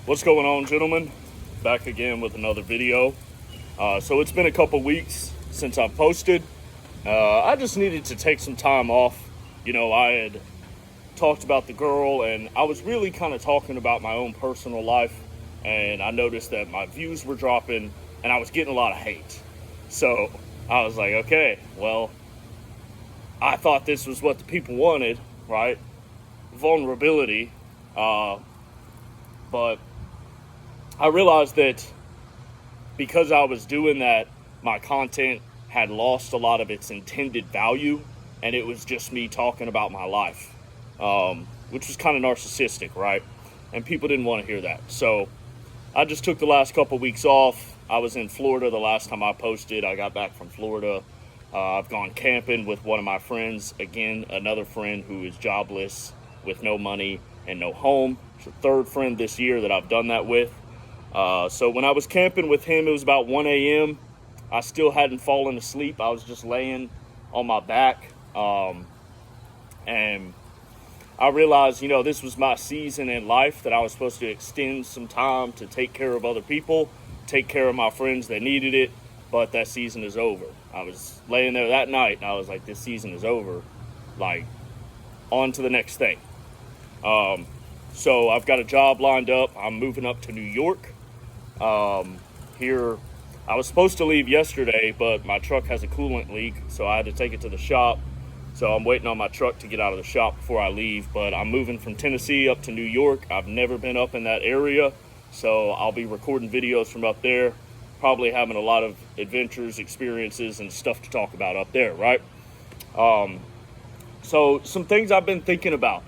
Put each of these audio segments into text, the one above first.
What's going on, gentlemen? Back again with another video. So it's been a couple weeks since I've posted. I just needed to take some time off. I had talked about the girl, and I was really kind of talking about my own personal life, and I noticed that my views were dropping, and I was getting a lot of hate. So I was like, okay, well, I thought this was what the people wanted, right? Vulnerability. But I realized that because I was doing that, my content had lost a lot of its intended value, and it was just me talking about my life, which was kind of narcissistic, right? And people didn't want to hear that. So I just took the last couple weeks off. I was in Florida the last time I posted. I got back from Florida. I've gone camping with one of my friends. Again, another friend who is jobless with no money and no home. It's the third friend this year that I've done that with. So when I was camping with him, it was about 1 a.m. I still hadn't fallen asleep. I was just laying on my back. And I realized, this was my season in life that I was supposed to extend some time to take care of other people, take care of my friends that needed it, but that season is over. I was laying there that night, and I was like, this season is over. Like, on to the next thing. So I've got a job lined up. I'm moving up to New York. Here, I was supposed to leave yesterday, but my truck has a coolant leak, so I had to take it to the shop. So I'm waiting on my truck to get out of the shop before I leave, but I'm moving from Tennessee up to New York. I've never been up in that area, so I'll be recording videos from up there, probably having a lot of adventures, experiences, and stuff to talk about up there, right? So some things I've been thinking about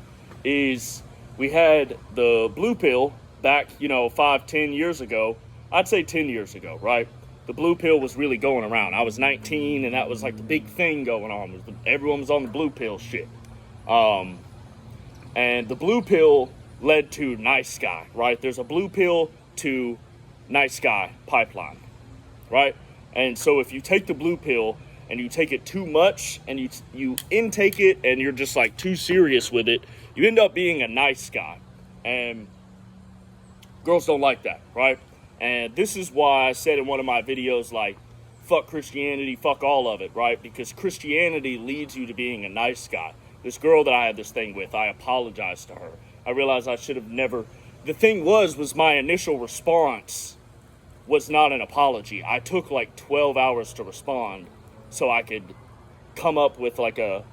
is we had the blue pill back, 5-10 years ago. I'd say 10 years ago, right? The blue pill was really going around. I was 19, and that was like the big thing going on. Everyone was on the blue pill shit. And the blue pill led to nice guy, right? There's a blue pill to nice guy pipeline, right? And so if you take the blue pill and you take it too much and you intake it and you're just like too serious with it, you end up being a nice guy. And girls don't like that, right? And this is why I said in one of my videos, like, fuck Christianity, fuck all of it, right? Because Christianity leads you to being a nice guy. This girl that I had this thing with, I apologized to her. I realized I should have never. The thing was my initial response was not an apology. I took like 12 hours to respond so I could come up with like a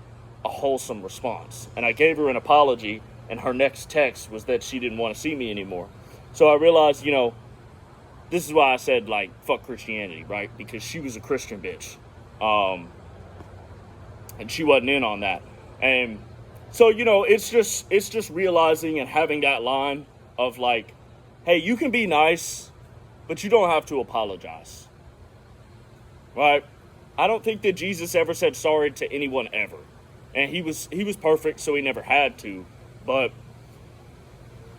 wholesome response. And I gave her an apology, and her next text was that she didn't want to see me anymore. So I realized, this is why I said, like, fuck Christianity, right? Because she was a Christian bitch. And she wasn't in on that. And so, it's just realizing and having that line of, like, hey, you can be nice, but you don't have to apologize. Right? I don't think that Jesus ever said sorry to anyone ever. And he was perfect, so he never had to. But,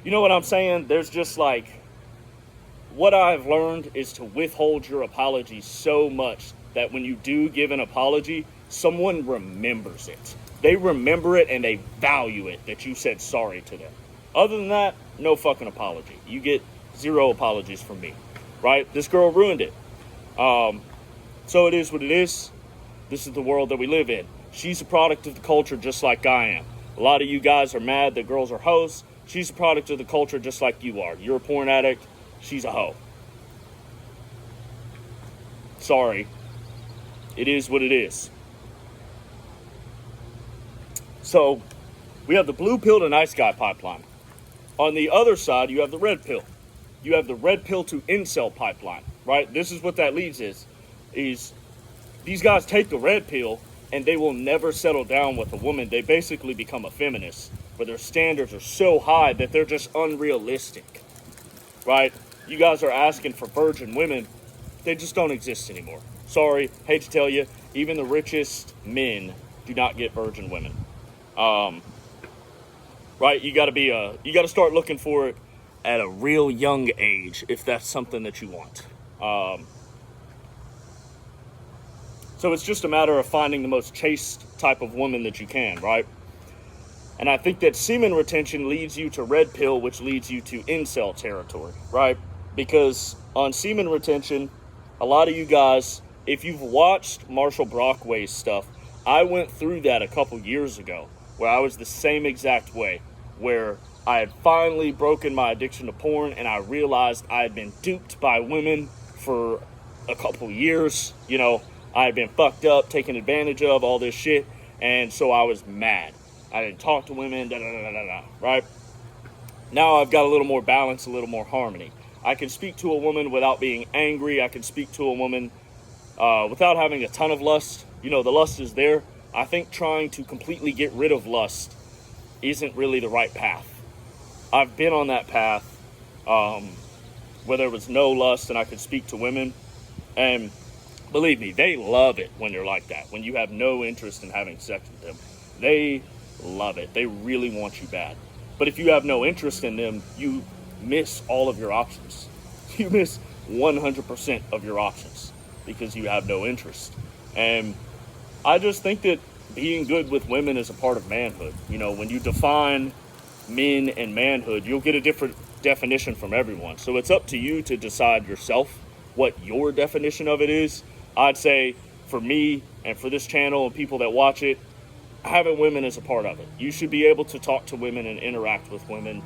you know what I'm saying? There's just, like, what I've learned is to withhold your apology so much that when you do give an apology, someone remembers it. They remember it and they value it that you said sorry to them. Other than that, no fucking apology. You get 0 apologies from me, right? This girl ruined it. So it is what it is. This is the world that we live in. She's a product of the culture just like I am. A lot of you guys are mad that girls are hoes. She's a product of the culture just like you are. You're a porn addict. She's a hoe. Sorry. It is what it is. So, we have the blue pill to nice guy pipeline. On the other side, you have the red pill. You have the red pill to incel pipeline, right? This is what that leads is these guys take the red pill and they will never settle down with a woman. They basically become a feminist, where their standards are so high that they're just unrealistic, right? You guys are asking for virgin women. They just don't exist anymore. Sorry, hate to tell you, even the richest men do not get virgin women. Right? You got to start looking for it at a real young age if that's something that you want. So it's just a matter of finding the most chaste type of woman that you can, right? And I think that semen retention leads you to red pill, which leads you to incel territory, right? Because on semen retention, a lot of you guys, if you've watched Marshall Brockway's stuff, I went through that a couple years ago where I was the same exact way, where I had finally broken my addiction to porn and I realized I had been duped by women for a couple years. You know, I had been fucked up, taken advantage of, all this shit. And so I was mad. I didn't talk to women, right? Now I've got a little more balance, a little more harmony. I can speak to a woman without being angry. I can speak to a woman without having a ton of lust. You know, the lust is there. I think trying to completely get rid of lust isn't really the right path. I've been on that path where there was no lust and I could speak to women. And believe me, they love it when you're like that, when you have no interest in having sex with them. They love it. They really want you bad. But if you have no interest in them, you miss all of your options. You miss 100% of your options because you have no interest. And I just think that being good with women is a part of manhood. You know, when you define men and manhood, you'll get a different definition from everyone. So it's up to you to decide yourself what your definition of it is. I'd say for me and for this channel and people that watch it, having women is a part of it. You should be able to talk to women and interact with women.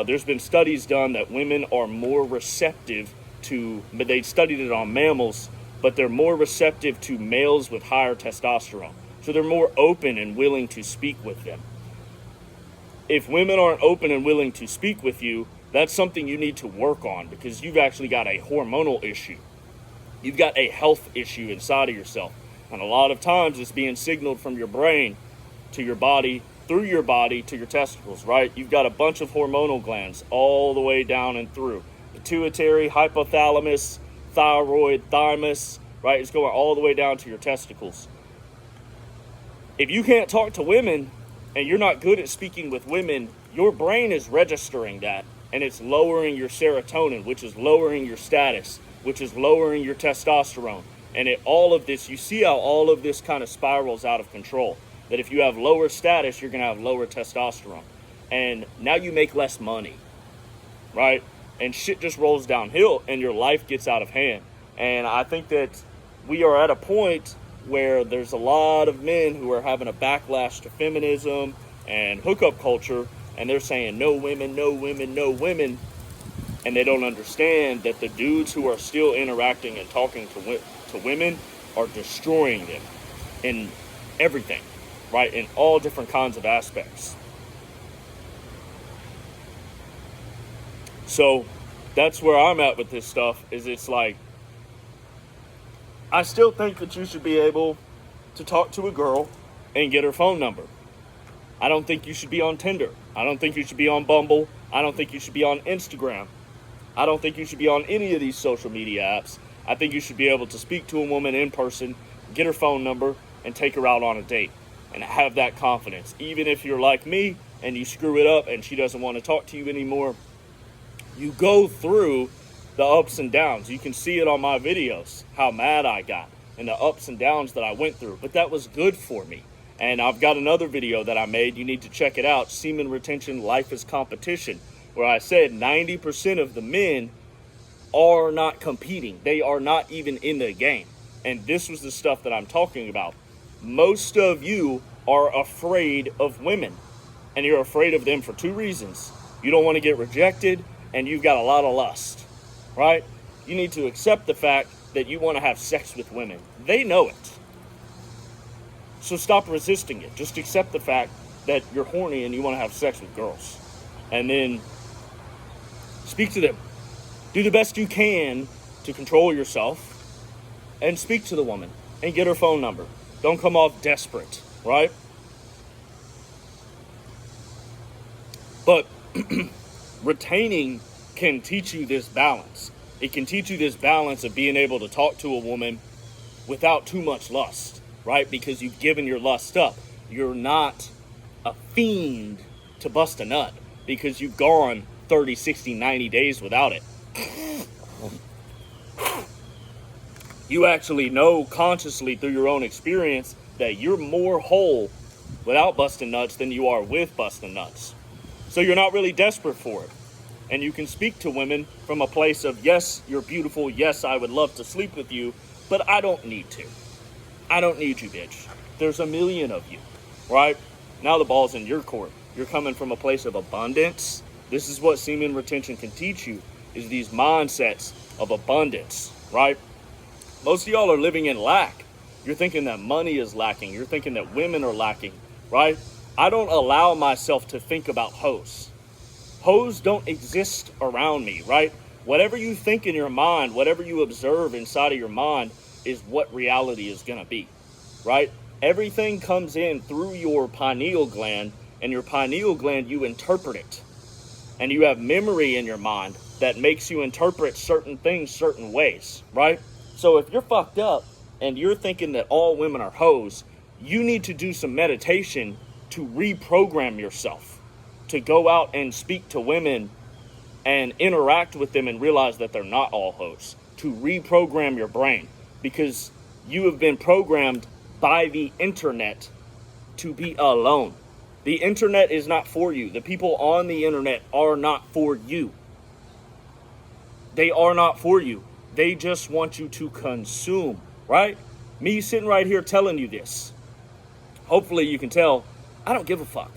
There's been studies done that women are more receptive to, but they studied it on mammals, but they're more receptive to males with higher testosterone. So they're more open and willing to speak with them. If women aren't open and willing to speak with you, that's something you need to work on because you've actually got a hormonal issue. You've got a health issue inside of yourself. And a lot of times it's being signaled from your brain to your body, through your body to your testicles, right? You've got a bunch of hormonal glands all the way down and through. Pituitary, hypothalamus, thyroid, thymus, right? It's going all the way down to your testicles. If you can't talk to women and you're not good at speaking with women, your brain is registering that and it's lowering your serotonin, which is lowering your status, which is lowering your testosterone. And all of this, you see how all of this kind of spirals out of control. That if you have lower status, you're going to have lower testosterone. And now you make less money, right? And shit just rolls downhill and your life gets out of hand. And I think that we are at a point where there's a lot of men who are having a backlash to feminism and hookup culture. And they're saying no women, no women, no women. And they don't understand that the dudes who are still interacting and talking to women are destroying them in everything, right? In all different kinds of aspects. So that's where I'm at with this stuff, is it's like, I still think that you should be able to talk to a girl and get her phone number. I don't think you should be on Tinder. I don't think you should be on Bumble. I don't think you should be on Instagram. I don't think you should be on any of these social media apps. I think you should be able to speak to a woman in person, get her phone number, and take her out on a date. And have that confidence. Even if you're like me and you screw it up and she doesn't want to talk to you anymore, you go through the ups and downs. You can see it on my videos, how mad I got and the ups and downs that I went through. But that was good for me. And I've got another video that I made. You need to check it out. Semen Retention, Life is Competition. Where I said 90% of the men are not competing. They are not even in the game. And this was the stuff that I'm talking about. Most of you are afraid of women. And you're afraid of them for two reasons. You don't want to get rejected and you've got a lot of lust, right? You need to accept the fact that you want to have sex with women. They know it. So stop resisting it. Just accept the fact that you're horny and you want to have sex with girls. And then speak to them. Do the best you can to control yourself and speak to the woman and get her phone number. Don't come off desperate, right? But retaining can teach you this balance. It can teach you this balance of being able to talk to a woman without too much lust, right? Because you've given your lust up. You're not a fiend to bust a nut because you've gone 30, 60, 90 days without it. You actually know consciously through your own experience that you're more whole without busting nuts than you are with busting nuts. So you're not really desperate for it. And you can speak to women from a place of, yes, you're beautiful. Yes, I would love to sleep with you, but I don't need to. I don't need you, bitch. There's a million of you, right? Now the ball's in your court. You're coming from a place of abundance. This is what semen retention can teach you, is these mindsets of abundance, right? Most of y'all are living in lack. You're thinking that money is lacking. You're thinking that women are lacking, right? I don't allow myself to think about hoes. Hoes don't exist around me, right? Whatever you think in your mind, whatever you observe inside of your mind is what reality is going to be, right? Everything comes in through your pineal gland, and your pineal gland, you interpret it. And you have memory in your mind that makes you interpret certain things certain ways, right? So if you're fucked up and you're thinking that all women are hoes, you need to do some meditation to reprogram yourself, to go out and speak to women and interact with them and realize that they're not all hoes, to reprogram your brain, because you have been programmed by the internet to be alone. The internet is not for you. The people on the internet are not for you. They are not for you. They just want you to consume, right? Me sitting right here telling you this. Hopefully you can tell, I don't give a fuck.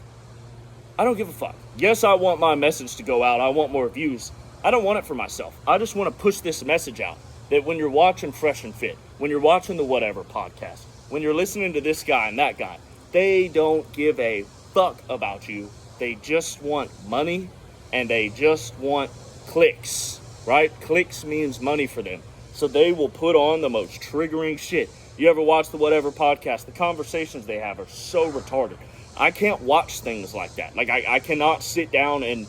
I don't give a fuck. Yes, I want my message to go out. I want more views. I don't want it for myself. I just want to push this message out that when you're watching Fresh and Fit, when you're watching the Whatever podcast, when you're listening to this guy and that guy, they don't give a fuck about you. They just want money and they just want clicks, right? Clicks means money for them. So they will put on the most triggering shit. You ever watch the Whatever podcast? The conversations they have are so retarded. I can't watch things like that. Like, I cannot sit down and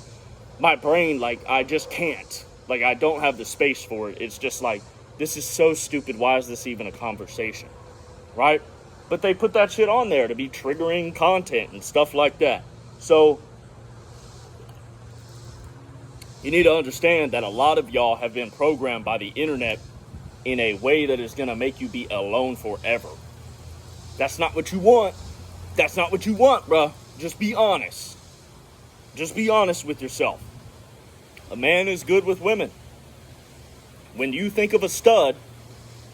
my brain, like, I just can't. Like, I don't have the space for it. It's just like, this is so stupid. Why is this even a conversation? Right? But they put that shit on there to be triggering content and stuff like that. So, you need to understand that a lot of y'all have been programmed by the internet in a way that is going to make you be alone forever. That's not what you want. That's not what you want, bruh. Just be honest. Just be honest with yourself. A man is good with women. When you think of a stud,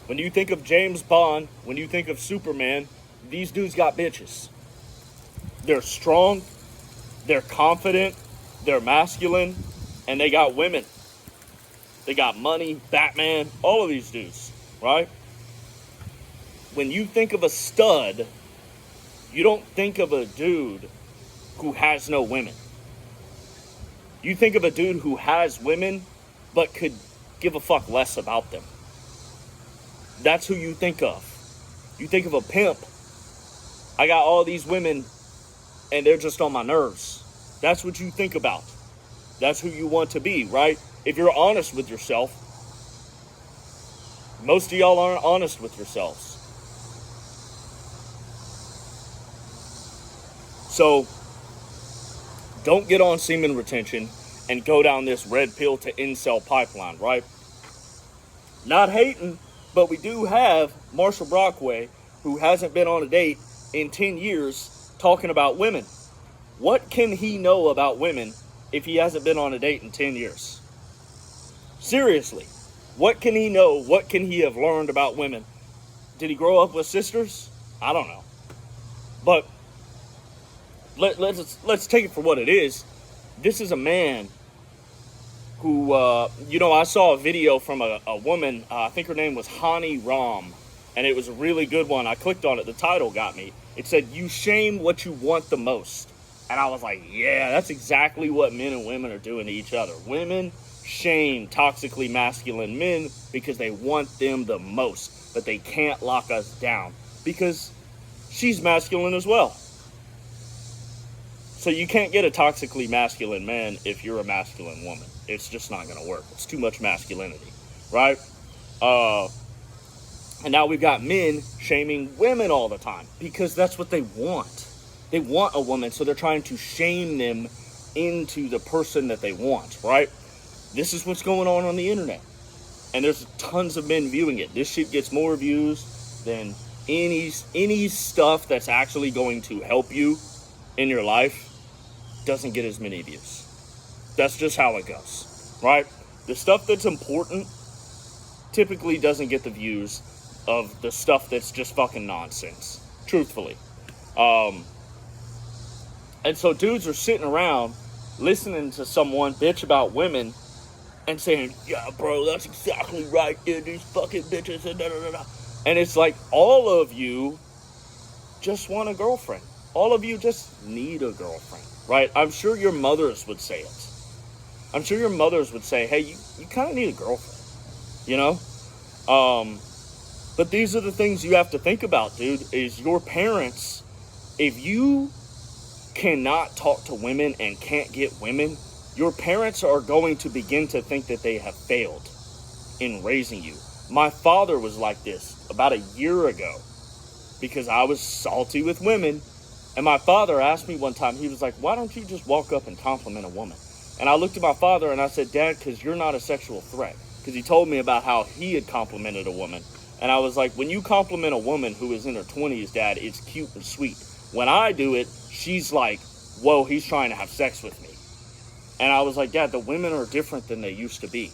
when you think of James Bond, when you think of Superman, these dudes got bitches. They're strong, they're confident, they're masculine, and they got women. They got money, Batman, all of these dudes, right? When you think of a stud, you don't think of a dude who has no women. You think of a dude who has women, but could give a fuck less about them. That's who you think of. You think of a pimp. I got all these women, and they're just on my nerves. That's what you think about. That's who you want to be, right? If you're honest with yourself, most of y'all aren't honest with yourselves. So, don't get on semen retention and go down this red pill to incel pipeline, right? Not hating, but we do have Marshall Brockway, who hasn't been on a date in 10 years, talking about women. What can he know about women if he hasn't been on a date in 10 years? Seriously, what can he know? What can he have learned about women? Did he grow up with sisters? I don't know. But let's take it for what it is. This is a man who, I saw a video from a woman, I think her name was Hani Ram, and it was a really good one. I clicked on it, the title got me. It said, "You shame what you want the most." And I was like, yeah, that's exactly what men and women are doing to each other. Women shame toxically masculine men because they want them the most, but they can't lock us down because she's masculine as well. So you can't get a toxically masculine man if you're a masculine woman. It's just not going to work. It's too much masculinity, right? And now we've got men shaming women all the time because that's what they want. They want a woman, so they're trying to shame them into the person that they want, right? This is what's going on the internet. And there's tons of men viewing it. This shit gets more views than any stuff that's actually going to help you in your life doesn't get as many views. That's just how it goes, right? The stuff that's important typically doesn't get the views of the stuff that's just fucking nonsense, truthfully. And so dudes are sitting around listening to someone bitch about women and saying, yeah, bro, that's exactly right, dude, these fucking bitches, and da-da-da-da. And it's like, all of you just want a girlfriend. All of you just need a girlfriend, right? I'm sure your mothers would say it. I'm sure your mothers would say, hey, you kind of need a girlfriend, you know? But these are the things you have to think about, dude, is your parents, if you cannot talk to women and can't get women, your parents are going to begin to think that they have failed in raising you. My father was like this about a year ago because I was salty with women. And my father asked me one time, he was like, why don't you just walk up and compliment a woman? And I looked at my father and I said, Dad, because you're not a sexual threat. Because he told me about how he had complimented a woman. And I was like, when you compliment a woman who is in her 20s, Dad, it's cute and sweet. When I do it, she's like, whoa, he's trying to have sex with me. And I was like, Dad, the women are different than they used to be.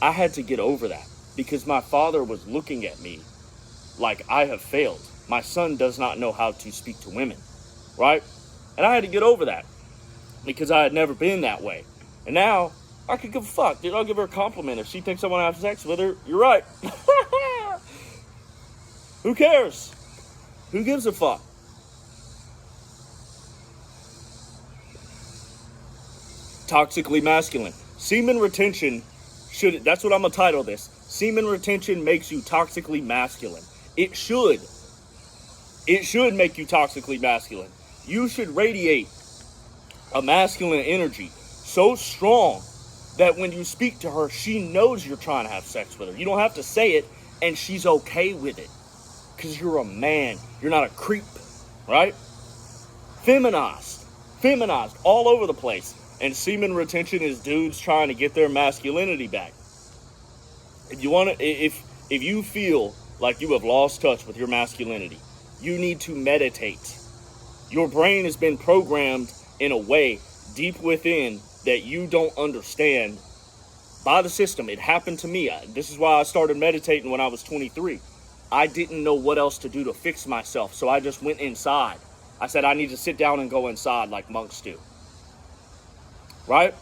I had to get over that because my father was looking at me like I have failed. My son does not know how to speak to women, right? And I had to get over that because I had never been that way. And now I could give a fuck, dude. I'll give her a compliment. If she thinks I want to have sex with her, you're right. Who cares? Who gives a fuck? Toxically masculine. Semen retention that's what I'm gonna title this. Semen retention makes you toxically masculine. It should make you toxically masculine. You should radiate a masculine energy so strong that when you speak to her, she knows you're trying to have sex with her. You don't have to say it, and she's okay with it. Because you're a man. You're not a creep, right? Feminized all over the place. And semen retention is dudes trying to get their masculinity back. If you feel like you have lost touch with your masculinity, you need to meditate. Your brain has been programmed in a way deep within that you don't understand by the system. It happened to me. This is why I started meditating when I was 23. I didn't know what else to do to fix myself, so I just went inside. I said I need to sit down and go inside like monks do. Right?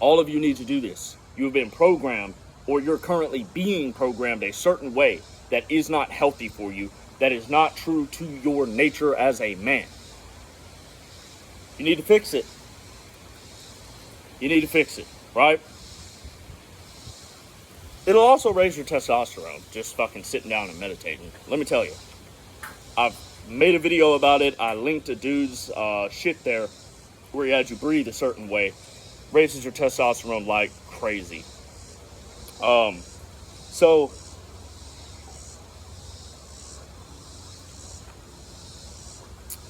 All of you need to do this. You have been programmed, or you're currently being programmed a certain way that is not healthy for you, that is not true to your nature as a man. You need to fix it. You need to fix it, right? It'll also raise your testosterone, just fucking sitting down and meditating. Let me tell you. I've made a video about it. I linked a dude's shit there where he had you breathe a certain way. Raises your testosterone like crazy. So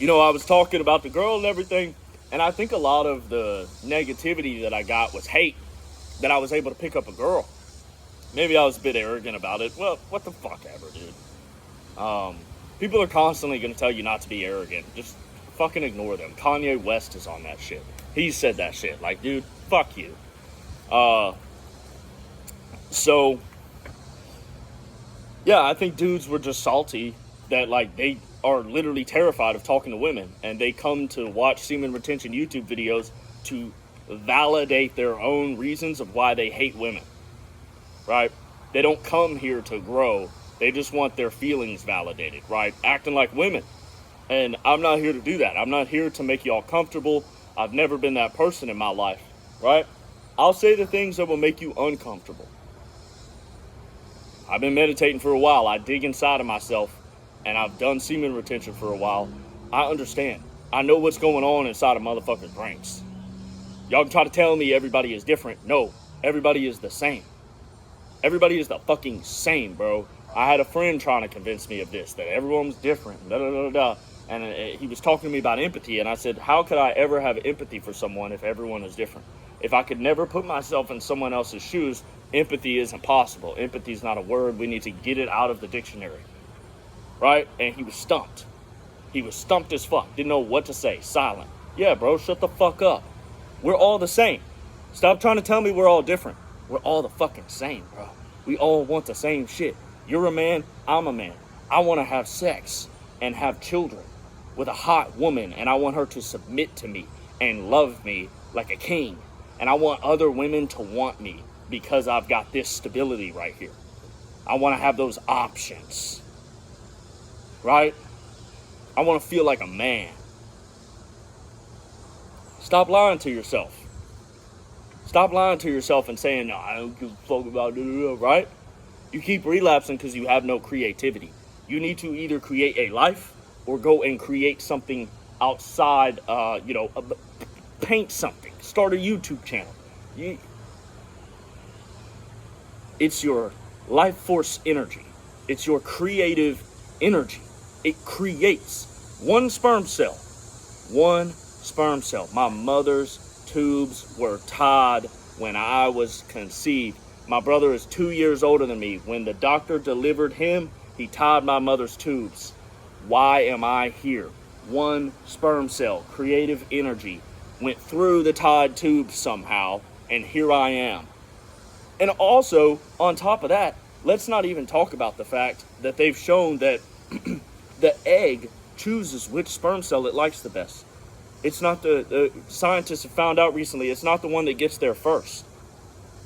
I was talking about the girl and everything, and I think a lot of the negativity that I got was hate that I was able to pick up a girl. Maybe I was a bit arrogant about it. Well, what the fuck ever, dude. People are constantly going to tell you not to be arrogant. Just fucking ignore them. Kanye West is on that shit. He said that shit. Like, dude, fuck you. So, yeah, I think dudes were just salty that, like, they are literally terrified of talking to women. And they come to watch semen retention YouTube videos to validate their own reasons of why they hate women. Right? They don't come here to grow. They just want their feelings validated, right? Acting like women. And I'm not here to do that. I'm not here to make y'all comfortable. I've never been that person in my life, right? I'll say the things that will make you uncomfortable. I've been meditating for a while. I dig inside of myself, and I've done semen retention for a while. I understand. I know what's going on inside of motherfuckers' brains. Y'all can try to tell me everybody is different. No, everybody is the same. Everybody is the fucking same, bro. I had a friend trying to convince me of this, that everyone's different, And he was talking to me about empathy, and I said, how could I ever have empathy for someone if everyone is different? If I could never put myself in someone else's shoes, empathy isn't possible. Empathy is not a word. We need to get it out of the dictionary. right? And he was stumped. He was stumped as fuck. Didn't know what to say. Silent. Yeah, bro, shut the fuck up. We're all the same. Stop trying to tell me we're all different. We're all the fucking same, bro. We all want the same shit. You're a man, I'm a man. I want to have sex and have children with a hot woman, and I want her to submit to me and love me like a king. And I want other women to want me because I've got this stability right here. I want to have those options, right? I want to feel like a man. Stop lying to yourself. Stop lying to yourself and saying, no, I don't give a fuck about it, right? You keep relapsing because you have no creativity. You need to either create a life or go and create something outside, paint something, start a YouTube channel. It's your life force energy. It's your creative energy. It creates one sperm cell. One sperm cell. My mother's tubes were tied when I was conceived. My brother is 2 years older than me. When the doctor delivered him, he tied my mother's tubes. Why am I here? One sperm cell, creative energy, went through the tied tubes somehow, and here I am. And also, on top of that, let's not even talk about the fact that they've shown that the egg chooses which sperm cell it likes the best. It's not the scientists have found out recently, it's not the one that gets there first.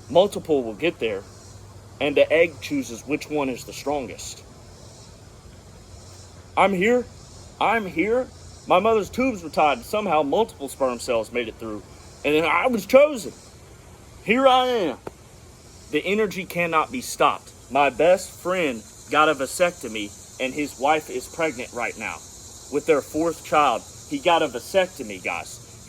Multiple will get there, and the egg chooses which one is the strongest. I'm here. My mother's tubes were tied, and somehow multiple sperm cells made it through, and then I was chosen. Here I am. The energy cannot be stopped. My best friend got a vasectomy, and his wife is pregnant right now with their 4th child. He got a vasectomy, guys.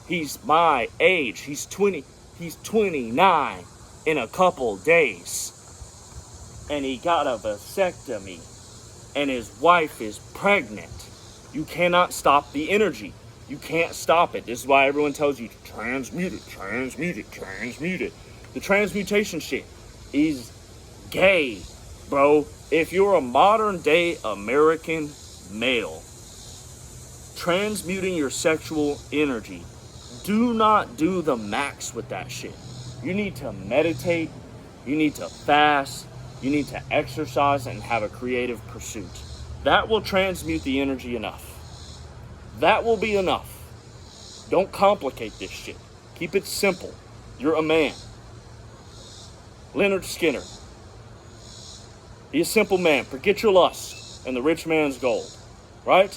He's my age. He's 29 in a couple days. And he got a vasectomy. And his wife is pregnant. You cannot stop the energy. You can't stop it. This is why everyone tells you to transmute it. The transmutation shit is gay, bro. If you're a modern day American male, transmuting your sexual energy, do not do the max with that shit. You need to meditate, you need to fast, you need to exercise and have a creative pursuit. That will transmute the energy enough. That will be enough. Don't complicate this shit. Keep it simple. You're a man. Leonard Skinner. Be a simple man. Forget your lust and the rich man's gold. Right?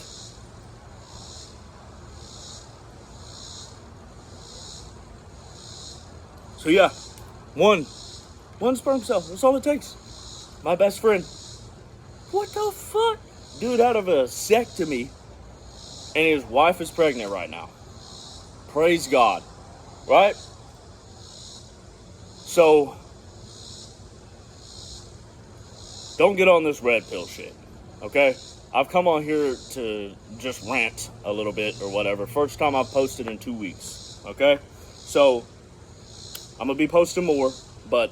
So yeah, one sperm cell. That's all it takes. My best friend. What the fuck? Dude had a vasectomy, and his wife is pregnant right now. Praise God. Right? So, don't get on this red pill shit. Okay? I've come on here to just rant a little bit or whatever. First time I've posted in 2 weeks. Okay? So, I'm going to be posting more, but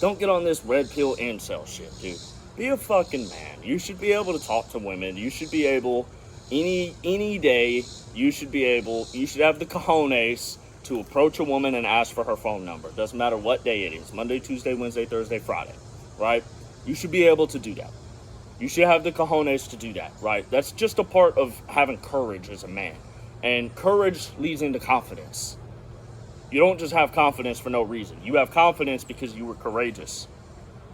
don't get on this red pill incel shit, dude. Be a fucking man. You should be able to talk to women. You should be able, any day, you should have the cojones to approach a woman and ask for her phone number. Doesn't matter what day it is. Monday, Tuesday, Wednesday, Thursday, Friday. Right? You should be able to do that. You should have the cojones to do that, right? That's just a part of having courage as a man. And courage leads into confidence. You don't just have confidence for no reason. You have confidence because you were courageous.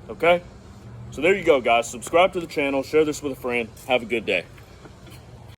Okay? So there you go, guys. Subscribe to the channel. Share this with a friend. Have a good day.